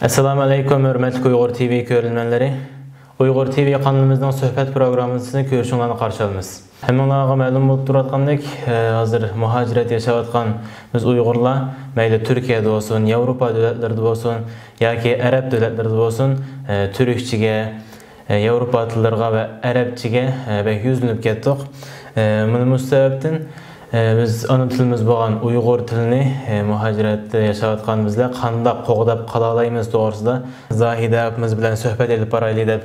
Assalamu alaikum, hörmətli Uyghur TV görülmənləri. Uyghur TV kanalımızdan söhbət proqramımızı görüşünlərini qarşı alırıq. Həmənlərə məlum olub duratqandək, hazır muhacirət yaşayatqan biz Uyghurlar, məyli Türkiyədə olsun, Avropa dövlətlərində olsun, yoki Ərəb dövlətlərində olsun, türkçəyə, Avropa tillərə və ərəbçəyə bək yüzlənib getdik. Bunun səbəbdən biz ana tilimiz bo'lgan Uyg'ur tilini muhacirətdə yaşayotganimizda qandaq qo'g'dab qala olamiz to'g'risida Zahida apamiz bilan suhbat elib boraylik deb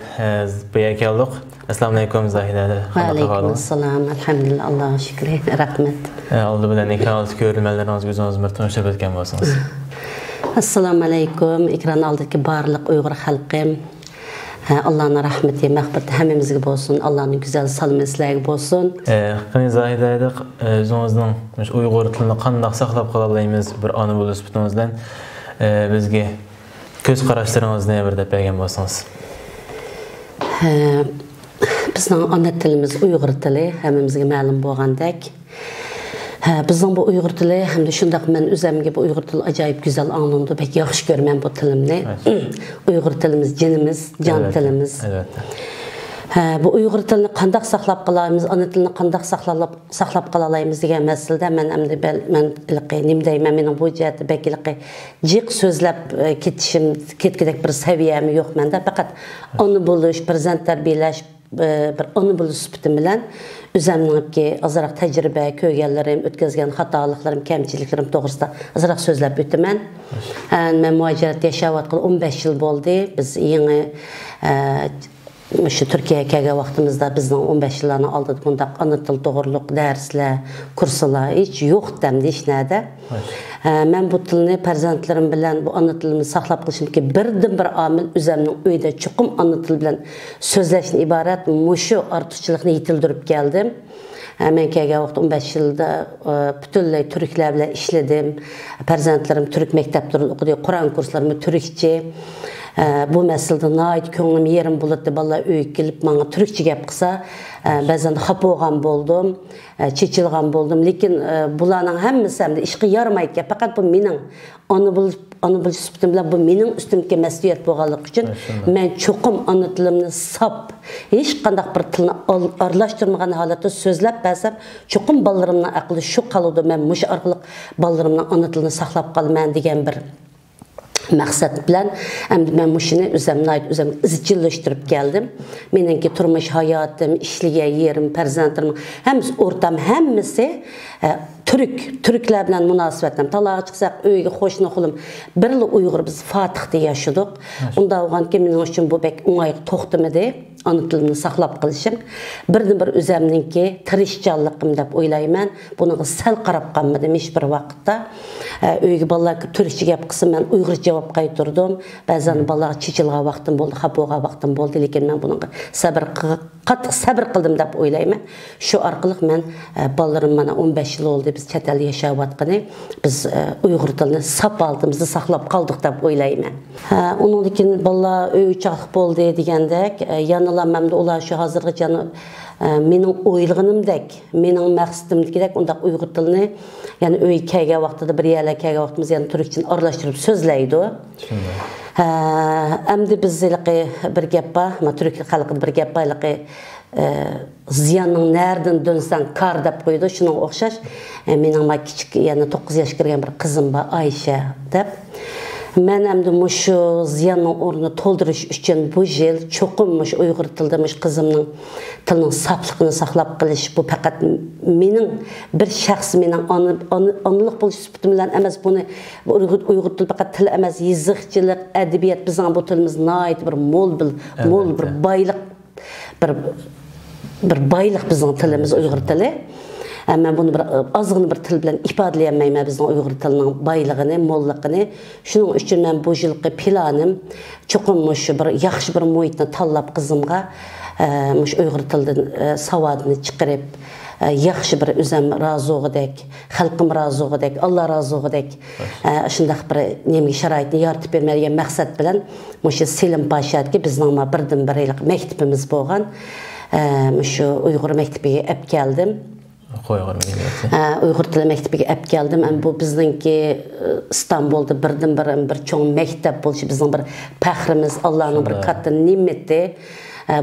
bu yerga keldik. Assalomu alaykum Zahida. Va alaykum assalom. Alhamdulillah, Allohga shukr. Rahmat. Oldi bilan ekran oldi ko'rilmalarimiz o'zingiz bilan tanishib o'tgan bo'lsangiz. Assalomu alaykum. Ekran oldidagi barliq Uyg'ur xalqim. Allah'ın rahmeti, mağfireti hemimizge olsun. Allah'ın güzel salmetlerge olsun. Qani Zahida'ydık, özünüzden Uyghur tilini qandaq saqlab qalalayımız bir anı bulusu bütünüzden bizge göz qaraşlarınız neye bir dep bergen bolsanız? Bizning ana tilimiz Uyghur tili, hemimizge ma'lum bo'lgandek. Bizning bu Uyghur tili hamda shundaq men o'zimga bu Uyghur tili ajoyib go'zal anlamda pek yaxshi ko'raman bu tilimni. Uyghur tilimiz jinimiz, jon tilimiz. Bu Uyghur tilini qandaq saqlab qolaymiz, ana tilini qandaq saqlab qolalaymiz degan masalada men endi men nim deyman, mening bu jihatda bekilqi jiq so'zlab ketgidek bir saviyam yo'q menda. Faqat ona bo'lish, farzand tarbiyalash bir ona bo'lish sifatim bilan özümningki azraq tecrübe, köygənlərim, ötkəzgən xatalıqlarım, kəmçiliklərim toğrusunda azraq sözləb ötümən. Mən muhacirət yaşayatqalı 15 yıl oldu. Biz yeni Türkiye'ye gələn vaxtımızda bizdən 15 yıllarını aldıq. Bundaq ana til doğruluq dərslər, kurslar heç yox dəmdi, heç nədə. Mən bu tilini farzandlarım bilan bu ana tilimi saqlab qilishim ki birdən bir amil özümning uyda chuqum ana til bilan sözləşdən ibarət muşu artıqçılıqni yetildirib gəldim. Mən gələn vaxt 15 yılda bütünlüy türklər bilan işlədim. Farzandlarım türk məktəblərində oxudu, Quran kurslarımı türkçe. Bu məsələdə nəhayət könglim yerim bulutdu. Vallahi öyə gəlib mənə türkçe gəp qısa, bəzən xəp olğan boldum, çeçilğan boldum. Lakin bularning hammasi hamda ishqa yaramaydi. Faqat bu mening ana bilish sifatim bilan bu mening üstümdəki məsuliyyət bo'lganligi uchun men cho'qim ana tilimni sap, hech qanday bir tilni aralashtirmagan holatda so'zlab bersam, cho'qim balarimning aqli shu qoladi. Men mush orqali balarimning ana tilini saqlab qolaman degan bir maqsad bilan endi men mushuni o'zimni izchillashtirib keldim. Meningki turmush hayotim, ishlagan yerim, farzandlarim, hammasi o'rtam, hammasi Türkler bilan münasibətim. Talağa çıxsaq öyge xoşuna xulum. Birli Uyghur biz Fatih'de yaşadık. Onda olğan ki mening üçün bu bek oңай toxtamadı. Ana tilimni saqlab qilishim. Birdan bir o'zimninki tirishchanligim deb o'ylayman. Buniga sal qarab qolmadim hech bir vaqtda. Uyga bolalar turkcha gap qilsa men uyg'urcha javob qaytardim. Ba'zan bolalar chechilgan vaqtim bo'ldi, xafa bo'lgan vaqtim bo'ldi, lekin men buniga qattiq sabr qildim deb o'ylayman. Shu orqali men bolalarim mana 15 yil oldu biz chet elda yashayotgani, biz Uyg'ur tilini sap oldimizda saqlab qoldik deb o'ylayman. Undan keyin bolalar uy chaqliq bo'ldi degandek, yanalanmamda ular shu hozirgacha mening o'ylaganimdek, mening maqsadimdagidek undaq Uyg'ur tilini, ya'ni uy kelgan vaqtida bir yerga kelgan vaqtimiz yani turkchani aralashtirib so'zlaydi. Endi biz bir gap bor, turk xalqida bir gap bor, ziyanning nereden dönsen kar deb qo'ydi, shunga o'xshash. Mening kichik, ya'ni 9 yoshga kirgan bir qizim bor, Ayşe deb. Men endi mushu ziyanning o'rnini to'ldirish uchun bu yil cho'qim mush Uyg'ur tilida qizimning tilining safligini saqlab qilish, bu faqat mening bir shaxs, mening onliq bo'lish sifatim bilan emas, buni Uyg'ur tili faqat til emas, yozıqchilik, adabiyot, bizning bu tilimiz nihoyat bir mo'l bir boyliq, bir boyliq bizning tilimiz Uyg'ur tili. Men bunu bir azgın bir til bilan ifodaleyolmayman bizning Uyg'ur tilining boyligini, mo'lligini. Shuning uchun men bu yilgi planim cho'qim shu bir yaxshi bir muhitni tanlab qizimga mush Uyg'ur tilidan savodini chiqarib, yaxshi bir o'zim razog'idek, xalqim razog'idek, Alloh razog'idek shundaq bir nima sharoitni yaratib bermagan maqsad bilan mush Selim Pashadagi bizning birdan bir maktabimiz bo'lgan, shu Uyg'ur maktabiga olib keldim. Uyghur tili maktabiga olib keldim. Bu bizningki İstanbulda bir cho'ng maktab bo'lishi bizning bir faxrimiz, Allohning bir katta ne'mati.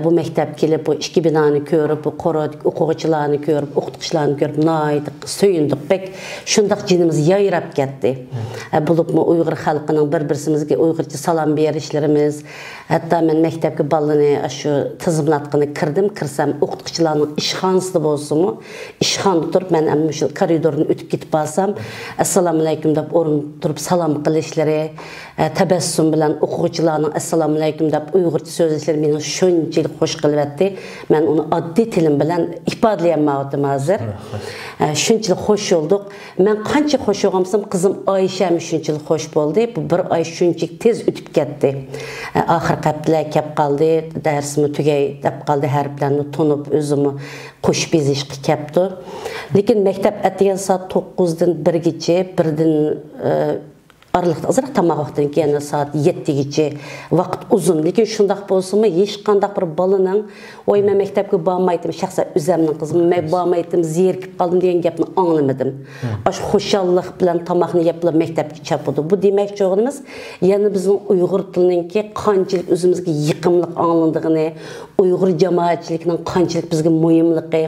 Bu maktab kelib, bu ikki binoni ko'rib, bu qo'rodik o'quvchilarni ko'rib, o'qituvchilarni ko'rib, noydiq, suyundiq, bek shundoq jinimiz yayrab ketdi. Bo'libmi Uyg'ur xalqining bir-birimizga Uyg'urcha salom berishlarimiz, hatto men maktabga balani shu tizimlatqini kirsam, o'qituvchilarning ishxonasida bo'lsa-mu, ishxonda turib, men ham shu koridorni o'tib ketib qolsam, assalomu alaykum deb o'rin turib salom qilishlari, tabassum bilan o'quvchilarning assalomu alaykum deb Uyg'urcha so'zlashlari meni shunchalik xush qilyapti. Men uni oddiy tilim bilan ifodalayolmayapman hozir. Shunchalik xush bo'ldik. Men qancha xush bo'lsam, qizim Oyisha ham shunchalik xush bo'ldi. Bu bir oy shunchalik tez o'tib ketdi. Oxir qaptilar kelib qoldi, darsimiz tugay deb qoldi, harflarni tunib o'zimni qo'shib bezishga kelibdi. Lekin maktab atgan soat 9 dan 1 gacha, 1 dan aralıqda azraq tamaq vaqtidan keyin saat 7gacha vaqt uzun. Lekin shundaq bo'lsa-mu, hech qanday bir balaning "Oy, men maktabga bormaydim, shaxsan o'zimning qizim, men bormaydim, zerikib qoldim" degan gapni anglamadim. Ash xushallik bilan tamoqni yeb bilan maktabga chapdi. Bu demakchi o'g'limiz, yana bizning Uyg'ur tilininki qanchalik o'zimizga yiqimliq anglandigini, Uyg'ur jamoatchiligining qanchalik bizga muhimligi,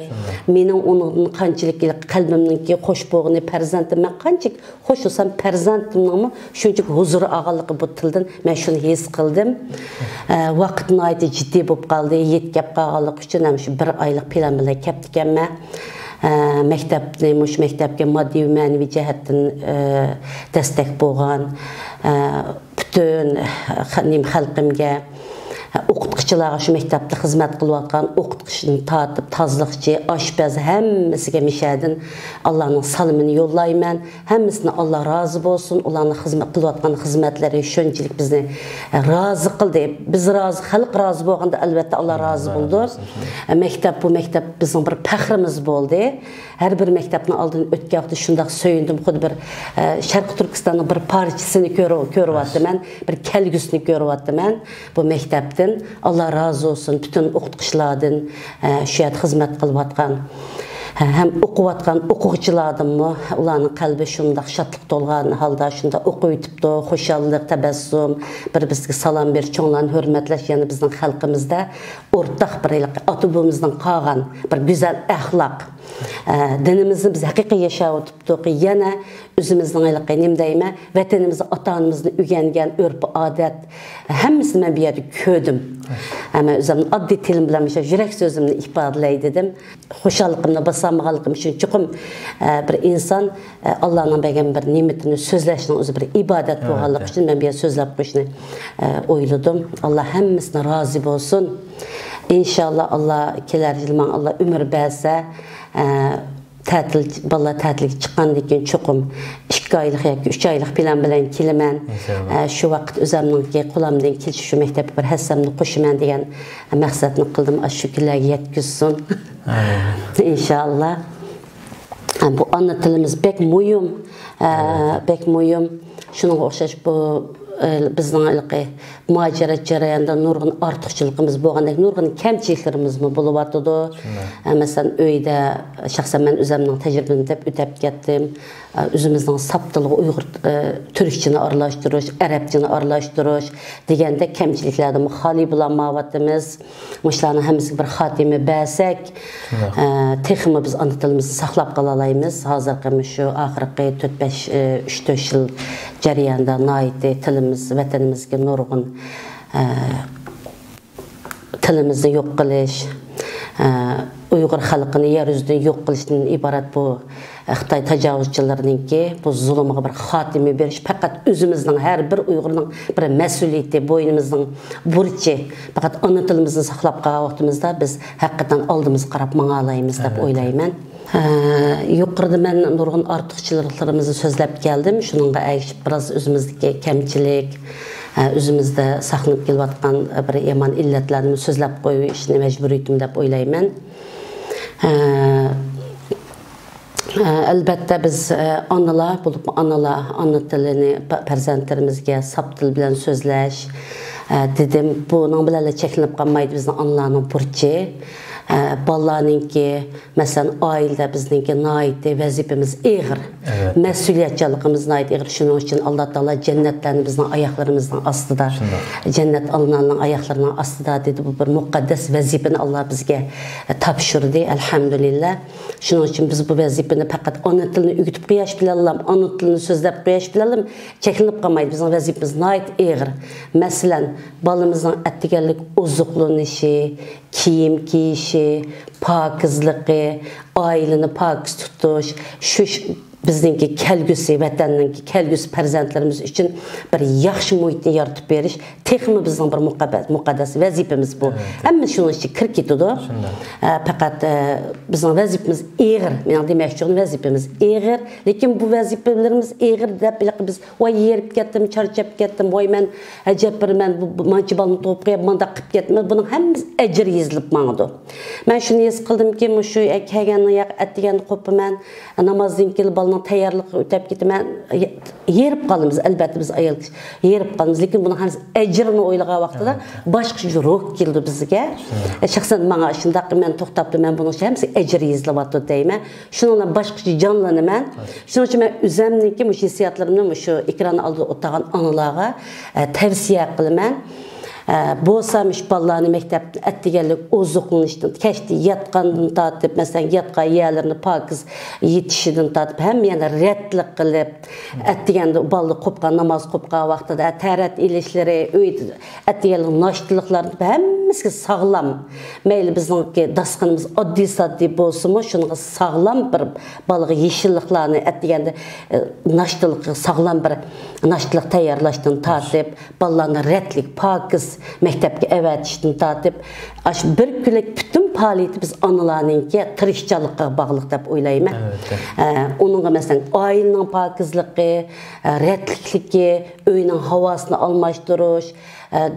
mening undan qanchalik qalbimninki xo'sh bo'lgani, farzandim men qanchalik xo'sh bo'lsam, farzandimning shunchalik huzur og'anligi bu tildan men shuni his qildim. Vaqtni aytdi jiddiy bo'lib qoldi, yetkab qolganlik uchun ham shu 1 oylik plan bilan kelib ekanman. Maktabga moddiy va ma'naviy jihatdan destek bo'lgan butun xalqimga, o'qituvchilarga, shu maktabda xizmat qilayotgan o'qituvchini tatib, tozliqchi, oshpaz hammasiga mishadin Allohning salomini yo'llayman. Hammasini Alloh rozi bo'lsin. Ularning xizmat qilayotgan xizmatlari shunchalik bizni rozi qildi. Biz rozi, xalq rozi bo'lganda albatta Alloh rozi bo'ldi. Bu maktab bizning bir faxrimiz bo'ldi. Har bir maktabning oldidan o'tgan vaqtda shundoq so'yindim, xuddi bir Sharq Turkistonning bir parchasini ko'ryapman, bir kelgusini ko'ryapman. Bu maktabdan Alloh rozi bo'lsin, bütün o'qituvchilardan, shu yerda xizmat qilayotgan hem o'qiyotgan o'quvchilardanmi, ularning qalbi shundoq shodlik to'lgan holda shunda o'qib o'tibdi, xushallik, tabassum, bir-biriga salom berish, cho'nglarni hurmatlash, yana bizning xalqimizda o'rtaq bir ota-bobomizdan qolgan bir go'zal axloq, dinimizni biz haqiqiy yashab o'tibdik. Yana o'zimizning nima deyman, vatanimizni, ota-onamizni o'rgangan urf-odat hammasini men bu yerda ko'rdim. Ama o'zimning oddiy tilim bilan shu yurak so'zimni ifodalay dedim. Xushalligimni basamag'anligim uchun chuqur bir inson Allohning bergan bir ne'matini so'zlashning o'zi bir ibodat bo'lganligi uchun men bu yerda so'zlab qo'yishni o'yladim. Alloh hammasini rozi bo'lsin. İnşallah Allah kelar yilman Allah ömür bersa, balla ta'tilga chiqqandan keyin chuqum 2 oylik yoki 3 oylik plan bilan kelaman. Shu vaqt o'zimning qo'limdan kelishi shu maktabga bir hassamni qo'shaman degan maqsadni qildim. Shu kunlarga yetkazsin. İnşallah. Bu ana tilimiz bek muhim. Shunga o'xshash bu bizning muajirat jarayonida nurg'un ortiqchiligimiz bo'lgandek, nurg'un kamchiliklarimiz bo'lyapti. Masalan, uyda shaxsan men o'zimning tajribamni deb o'tab ketdim. O'zimizning saptiliq Uyg'ur turkchini aralashtirish, arabchini aralashtirish deganda kamchiliklardan xoli bo'lmayapmiz. Mushlarning hammasiga bir xotima bersak, texmi biz ana tilimizni saqlab qola olamiz. Hozirgi shu oxirgi 3-4 yil jarayonda noiti tilimiz, vatanimizga nurg'un tilimizni yo'q qilish, Uyg'ur xalqini yer yuzidan yo'q qilishdan iborat bu Xitoy tajovuzchilarininki bu zulmga bir xotima berish faqat o'zimizning har bir Uyg'urning bir mas'uliyati, bo'ynimizning burchi. Faqat ona tilimizni saqlab qolgan vaqtimizda biz haqiqatan oldimizga qarab manga olaymiz deb o'ylayman. Yuqorida men nurg'un ortiqchiliklarimizni so'zlab keldim. Shuningga ergishib biroz o'zimizdagi kamchilik, o'zimizda saqlanib kelayotgan bir yomon illatlarni so'zlab qo'yishni majburiyatim deb o'ylayman. Albatta biz onalar bo'lib ona tilini farzandlarimizga sap til bilan so'zlash dedim. Buning bilan cheklanib qolmaydi bizning onalarning burchi. Ballarınki, mesela ailede bizninki naiti vazifemiz ağır. Mesuliyetçilikimiz naiti ağır. Şunun için Allah Teala cennetlerini bizden ayaklarımızdan astıda. Cennet alınanların ayaklarından astıda dedi. Bu bir mukaddes vazifeni Allah bizge tapşırdı. Elhamdülillah. Şunun için biz bu vazifeni fakat ana tilini ügütüp kıyaş bilelim, ana tilini sözlep kıyaş bilelim. Çekinip kalmaydı. Bizim vazifemiz naiti ağır. Mesela balımızdan ettigellik uzukluğun işi, kiyim giyişi, pakızlığı, aileni pakiz tutuş, şu bizninki kelgüsü, vatanninki kelgüsü perzentlerimiz için bir yaxşı muhitini yaratıp beriş, texmi bizning bir muqaddas vazifemiz bu. Ama şunun için kirib ketadi. Fakat bizning vazifemiz ağır. Men demoqchiman, vazifemiz ağır. Lekin bu vazifelerimiz ağır deb biz voy yerib ketdim, charchab ketdim, voy men ajab bir men bu manchi balni to'p qo'yib manda qilib ketdim. Buning hammasi ajr yozilib mangdi. Men shuni his qildimki, shu kelganni yoq atganni qo'paman, namozdan kelib tayyorlik o'tab ketaman, yerib qolamiz, albatta biz ayol yerib qolamiz, lekin buni ham ajrini o'ylagan vaqtida boshqa ruh keldi bizga. Shaxsan menga shundaq men to'xtabdi, men buni hamsi ajr yozilibdi deyman. Shuning bilan boshqa jonlanaman. Shuning uchun men o'zimniki shu hissiyotlarimni shu ekran oldida o'tirgan onalarga tavsiya qilaman. Bo'lsamış ballarını məktəbdə ətdigənlik ozuqlanışdan, kəşdi yatqandan tatib, məsələn, yatqa yerlərini pakiz yetişidən tatib, həm yəni rədlik qılıb, ətdigəndə ballı qopqa, namaz qopqa vaxtıda, tərət ilişləri, ətdigənlik naşdılıqlarını, həmmisi sağlam. Meyli bizimki dasqınımız addi-saddi bolsunmu, şunun sağlam bir balığı yeşilliklarını, ətdigəndə naşdılıqı, sağlam bir naşdılıq təyərlaşdan tatib, ballarını rədlik, pakiz məktəbki əvətişdən tatib, bir külək bütün fəaliyyəti biz analarınki tirişçalıqqa bağlıq deyə oylayım. Onunla məsələn, ailənin pakizliyi, rədlikliyi, öyünün havasını almışdırış,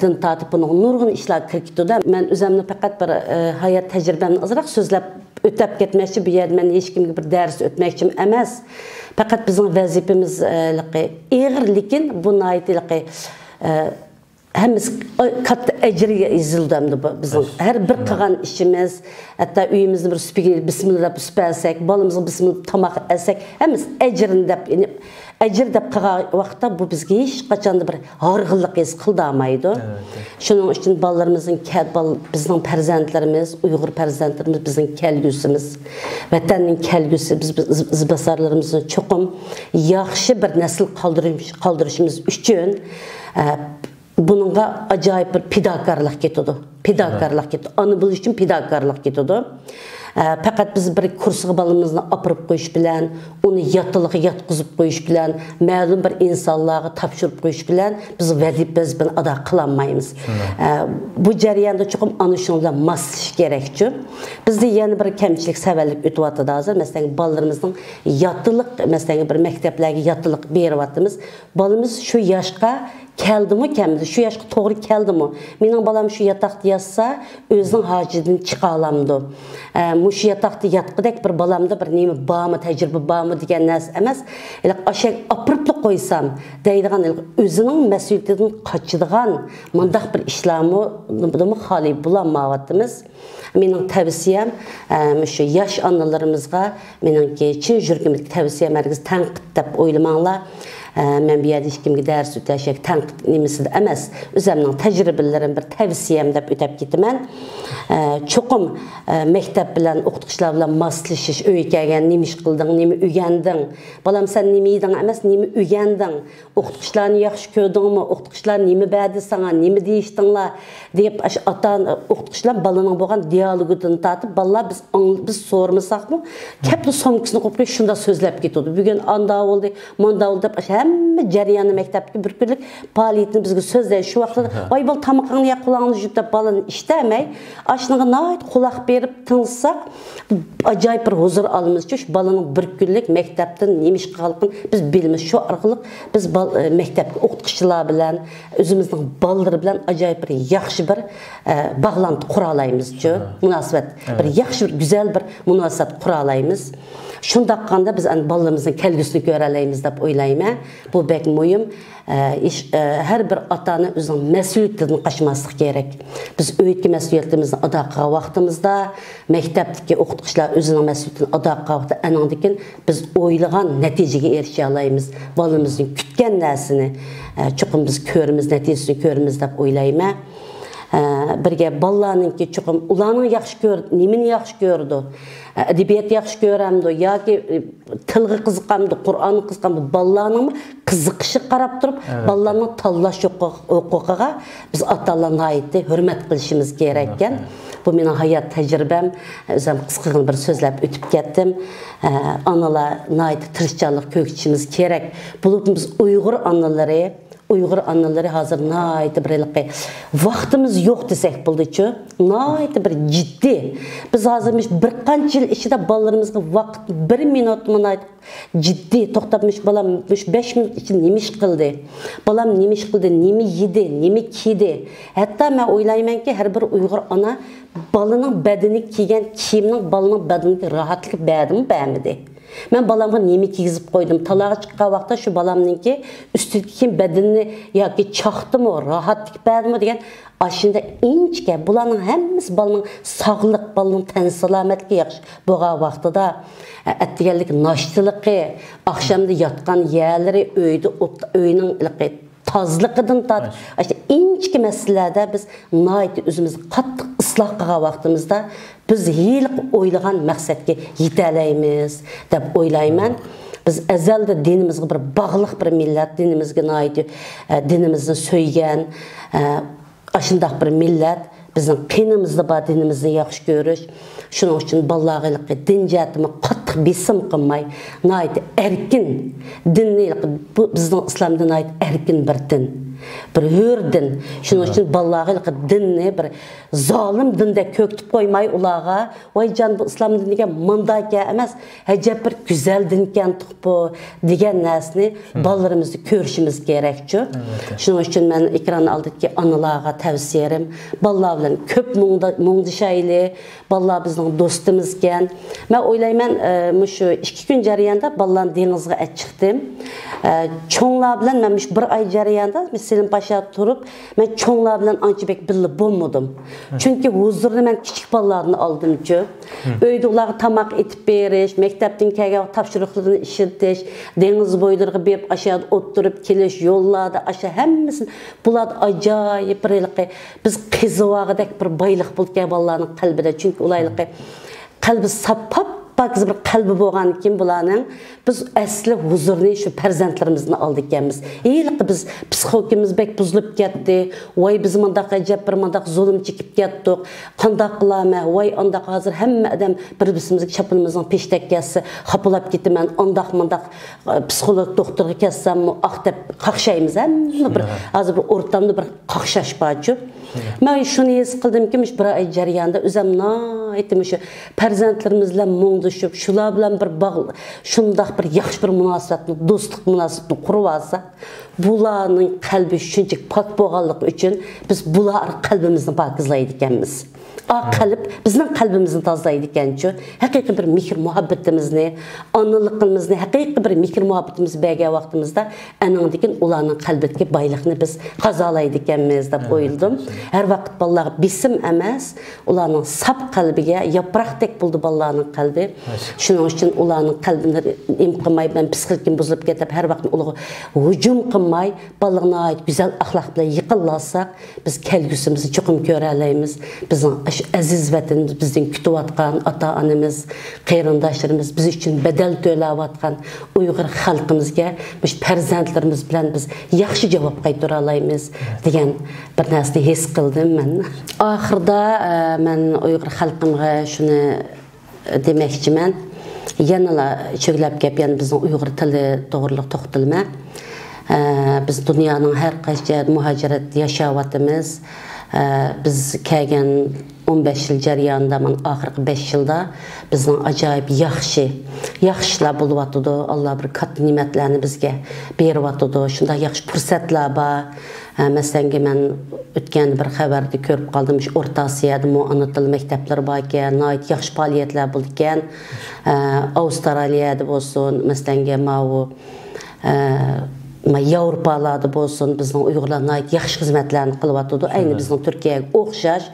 din tatib bunun nurgun işlər kirkituda. Mən özümdə fəqət bir hayat təcrübəmini azraq sözləb ötəb getmək üçün bir yerdə mən heç kimə bir dərs ötmək üçün emas. Fəqət bizim vəzifemiz ağır, lekin bu naidiliyi Həmiz katta əcri yazıldı bizim. Hər bir qılğan işimiz, hətta uyumuzda bir süpürgə, bismillah süpərsək, balımızı bismillah tamaq əsək, həmiz əcrin dəb, yəni əcr dəb qılğan vaxtda bu bizə heç qaçanda bir ağırlıq his qıldamaydı. Şunun üçün ballarımızın, bizim pərzəntlərimiz, Uyğur pərzəntlərimiz bizim kəlgüsümüz, vətənin kəlgüsü, biz zibasarlarımızın çoxum yaxşı bir nəsil qaldırışımız üçün bununla acayip bir pidakarlıq getdi. Pidakarlıq getdi. Anı buluş üçün pidakarlıq getdi. Fakat biz bir kursuğa balımızla apırıp qoyuş bilən, onu yatılığı yatqızıb qoyuş bilən, məlum bir insanlığa tapşırıb qoyuş bilən biz vəzifəmiz bilən ada qılanmayımız. Bu cəriyanda çoxum anışınla masış gerekçi. Bizdə yeni bir kəmçilik, səvəllik ötüvatı da hazır. Məsələn, ballarımızın yatılıq, məsələn, bir məktəblərə yatılıq berivatımız. Balımız şu yaşqa keldi mi kəmdi, şu yaşqa doğru keldi mi? Mənim balam şu yataqda yatsa, özünün hacıdını çıxalamdı. Şu yataqda yatqıdək bir balamda bir neymi bağımı, təcrübə bağımı digən nəs əməz. Aşağı apırıplı qoysam, deydiğən özünün məsuliyyətini qaçıdığan mandaq bir işlamı xali bulanmavatımız. Mənim təvsiyəm, şu yaş analarımızға, mənim ki, Çin jürgümüdür təvsiyə mərkəzi tənqid dəb oylamanla, mən bir yerdə heç kimə dərs ötəşək, tənqid nemisi də əməz. Özəmdən təcrübələrim bir təvsiyəm dəb ötəb getmən. Çoxum məktəb bilən, oxutuqçılar bilən maslaşış, öykəgən, nemiş qıldın, nemi ügəndin. Balam, sən nemi idin əməz, nemi ügəndin. Oxutuqçılarını yaxşı kördün mü, oxutuqçılar nemi bədi sana, nemi deyişdinlər, deyib atan, oxutuqçılar balının boğan diyalogudunu tatıb, ballar biz sormuşaq mı, kəpli somkisini qoplayıb, şunda sözləb getdi. Bugün anda oldu, manda oldu, həmmə cəriyanı məktəbki bir günlük fəaliyyətini bizə sözləyir. Şu vaxtda, ay bal tamaqını ya qulağını jübdə balını işləmək, aşınıға nəhayət qulaq berib tınısaq, acayip bir huzur alımız ki, şu balının bir günlük məktəbdən nemiş qalqın biz bilmiz. Şu orqali biz maktab o'qituvchilar bilan o'zimizning bolalar bilan ajoyib bir yaxshi bir bog'lanti qura olamiz-ku, munosabat. Bir yaxshi, bir go'zal bir munosabat qura olamiz. Shundaqanda biz bolalarımızın kelgusini ko'ra olamiz deb o'ylayman. Bu bek muhim. Her bir atani o'zining mas'uliyatidan qochmaslik kerak. Biz o'yitki mas'uliyatimizni ado qilgan vaqtimizda, maktabdagi o'qituvchilar o'zining mas'uliyatini ado qilgan vaqtda anandikin biz o'ylagan natijaga erisha olamiz. Bolalarımızın kutgan narsani chuqur biz ko'ramiz, natijasini ko'ramiz deb o'ylayman. Birga bolalarningki chuqur ularning yaxshi ko'rdi, nimani yaxshi ko'rdi? Adabiyat yaxshi ko'ramdi yoki tilga qiziqamdi, Qur'onni qiziqamdi, bolalarning qiziqishi qarab turib, bolalarning tanlash huquqiga biz ota-onalarni aytdi, hurmat qilishimiz kerak ekan. Bu mening hayot tajribam. O'zim qisqagina bir so'zlab o'tib ketdim. Onalarni aytdi, tirishchanlik ko'ksimiz kerak. Biz Uyg'ur analari hozir nayt bir vaqtimiz yo'q desak bo'ldi-ku. Nayt bir jiddiy. Biz hozir bir qancha yil ichida bolalarımızga vaqt 1 minutni jiddiy to'xtatmish bolam 5 minut ichida nima ish qildi? Bolam nima ish qildi, nima yedi, nima kiydi? Hatto men o'ylaymanki, har bir Uyg'ur ona bolaning badaniga kiygan kiyimning bolaning badaniga rohatlik berdimi, bermidi? Men balamga nima kiygizib qo'ydim? Talaga chiqqan vaqtda shu balamninki ustidagi kiyim badanini yoki chaqdimi, rohatlik berdimi degan aslında inchga bularning hammasi bolaning sog'liq, bolaning tan salomatligiga yaxshi bo'lgan vaqtida atdiganlik noshtiligi, oqshomda yotgan yerlari, uyning tozliqidan tortib, işte inchki masalalarda biz o'zimizni qattiq isloh qilgan vaqtimizda biz yiliq o'ylagan maqsadga yeta olamiz deb o'ylayman. Biz azalda dinimizga bir bog'liq bir millat, dinimizga dinimizni so'ygan aşındaq bir millat, bizim qinimizda bor dinimizni yaxshi ko'rish. Shuning uchun bolalarga din jihatini qattiq besim qilmay, erkin dinni bu bizning islom dini erkin bir din. Bir hurdan. Shuning uchun bolalarga dinni bir zolim dindek ko'ktib qo'ymay ularga, "Voy jon bu islom diniga mundaka emas, hajab bir go'zal dinkan bu" degan narsani bolalarimizni ko'rishimiz kerak-ku. Shuning uchun men ekran oldidagi onalarga tavsiyam, bolalar bilan ko'p mungdishayli, bolalar bizning do'stimiz ekan. Men o'ylayman, shu 2 kun jarayonda bolalarni dengizga chiqdim. Cho'nglar bilan men 1 oy jarayonda Selim Paşa turib, men cho'nglar bilan ancha bek birga bo'lmadim. Chunki huzurni men kichik bolalarni oldim-ku. Uyda ularga tamoq etib berish, maktabdan kelgan topshiriqlarni ishitish, dengiz bo'ylariga berib aşağıda o'tirib kelish, yo'llarda aşağı hammasini bular ajoyib bir biz qizvog'idek bir boylik bo'lgan bolalarning qalbida. Chunki ularning qalbi sapap pakiz bir qalbi bo'lgan ekan bularning biz asli huzurni shu farzandlarimizni oldik ekanmiz. Yiliq biz psixologimiz bek buzilib ketdi. Voy biz mundaq ajab bir mundaq zulm chekib ketdik. Qandaq qilama? Voy andaq hozir hamma odam bir-birimizga chapinimizning peshtakkasi xapalab ketaman. Andaq mundaq psixolog doktorga kelsam aq deb qaqshaymiz. Hamma bir hozir bir o'rtamda bir qaqshash bor-ku. Men shuni his qildimki, bir oy jarayonda o'zim aytdim shu farzandlarimiz bilan mungdishib, shular bilan bir bog'liq, shundaq bir yaxshi bir munosabatni, do'stlik munosabatni qurib olsa, bularning qalbi shunchalik pok bo'lganligi uchun biz bular qalbimizni pokizlaydi ekanmiz. Qalb bizning qalbimizni tozalaydi ekan-ku. Haqiqiy bir mehr muhabbatimizni, onaliqimizni, haqiqiy bir mehr muhabbatimizni bergan vaqtimizda anandikin ularning qalbidagi boylikni biz qazolaydi ekanmiz deb o'yladim. Har vaqt bolalar besim emas, ularning sap qalbiga yaproqdek bo'ldi bolalarning qalbi. Shuning uchun ularning qalbini imqimay, ben psixologim buzilib ketib, har vaqt ularga hujum qilmay, bolalarga ait go'zal axloq bilan yiqilsak, biz kelgusimizni chuqur ko'ra olamiz. Bizning aziz vatanimiz bizden kütüvatkan ata-anamız, qeyrindaşlarımız biz için bedel tölevatkan Uyghur xalqimizga, biz farzandlarimiz bilan biz yaxshi javob qaytara olamiz degan bir narsani his qildim men. Oxirida men Uyghur xalqimga shuni demoqchiman. Yanala cho'glab kelgan bizning Uyghur tili to'g'riliq to'xtalma. Biz dunyoning har qaysi muhojirat yashayotimiz. Biz kelgan 15 yıl jarayonida, men oxirgi 5 yilda bizning ajoyib yaxshilar bo'lyapti. Alloh bir katta ne'matlarni bizga beryapti. Shunday yaxshi fursatlar bor. Masalan, men o'tgan bir xabarda ko'rib qoldim, O'rta Osiyoda ana til maktablari bor ekan, nihoyat yaxshi faoliyatlar bo'ldi ekan. Avstraliyada bo'lsin, masalan, Yevropalarda bo'lsin, bizning Uyg'urlar nihoyat yaxshi xizmatlarni qilyapti. Ayni bizning Turkiyaga o'xshash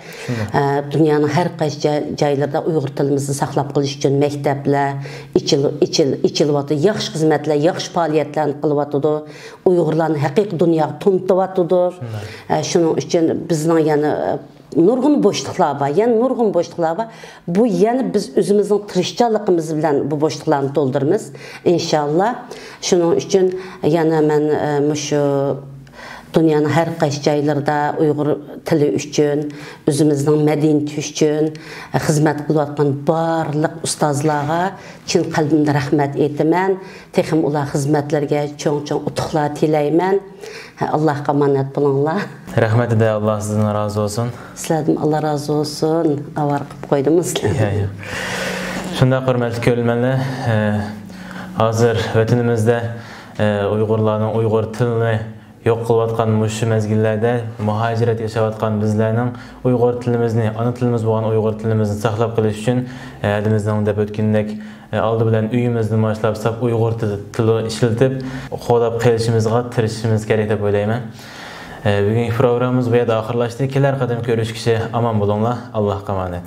dunyoning har qaysi joylarida Uyg'ur tilimizni saqlab qolish uchun maktablar ichilyapti, yaxshi xizmatlar, yaxshi faoliyatlarni qilyapti. Uyg'urlarni haqiqiy dunyoga tanıtyapti. Shuning uchun bizning yana nurg'un bo'shliqlar bor. Yani nurg'un bo'shliqlar bor. Bu yani biz o'zimizning tirishchanligimiz bilan bu bo'shliqlarni to'ldiramiz inshaalloh. Shuning uchun yana men shu dunyoning har qaysi joylarida Uyg'ur tili uchun, o'zimizning madaniyati uchun xizmat qilayotgan barliq ustozlarga chin qalbimdan rahmat aytaman. Texim ular xizmatlarga cho'ng-cho'ng utuqlar tilayman. Allohga omonat bo'linglar. Rahmat eda, Alloh sizdan rozi bo'lsin. Sizlardan Alloh rozi bo'lsin. Avar qilib qo'ydingiz. Shunday hurmatli ko'ruvchilar, hozir vatanimizda Uyg'urlarning Uyg'ur tilini yo'q qilayotgan mushu mezgillarda muhojirat yashayotgan bizlarning Uyg'ur tilimizni, ona tilimiz bo'lgan Uyg'ur tilimizni saqlab qolish uchun elimizdan deb o'tgandek oldi bilan uyimizni boshlab Uyg'ur tili ishlatib, qo'llab qilishimizga tirishimiz kerak deb o'ylayman. Bugungi programmamiz bu yerda oxirlashdi. Kelar qadam ko'rishguncha omon bo'linglar. Allohga omonat.